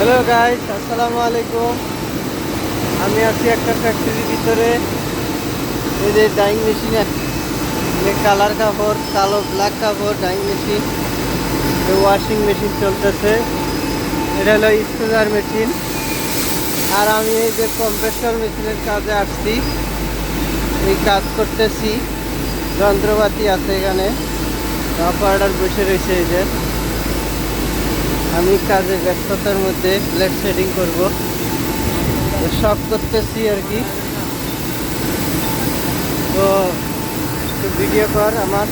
Hello guys, আসসালামু আলাইকুম। আমি আছি একটা ফ্যাক্টরির ভিতরে। এই যে ডাইং মেশিন, কালার কাপড়, কালো ব্ল্যাক কাপড় ডাইং মেশিন, ওয়াশিং মেশিন চলতেছে। এটা হলো স্কুলার মেশিন। আর আমি এই যে কম্প্রেসর মেশিনের কাজে আসছি, এই কাজ করতেছি। যন্ত্রপাতি আছে এখানে, অপারেটর বসে রয়েছে। এই যে আমি কাজের ব্যস্ততার মধ্যে ব্লেড সেটিং করব, শখ করতেছি আর কি। তো একটু ভিডিও কর আমার।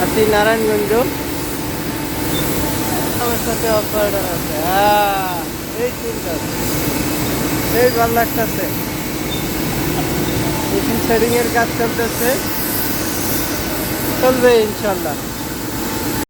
আছি নারায়ণগঞ্জ, আমার সাথে অপারেটর আছে। এই সুন্দর, এই ভালো লাগতেছে। মেশিন সেটিং এর কাজ চলতেছে, চলবে ইনশাল্লাহ।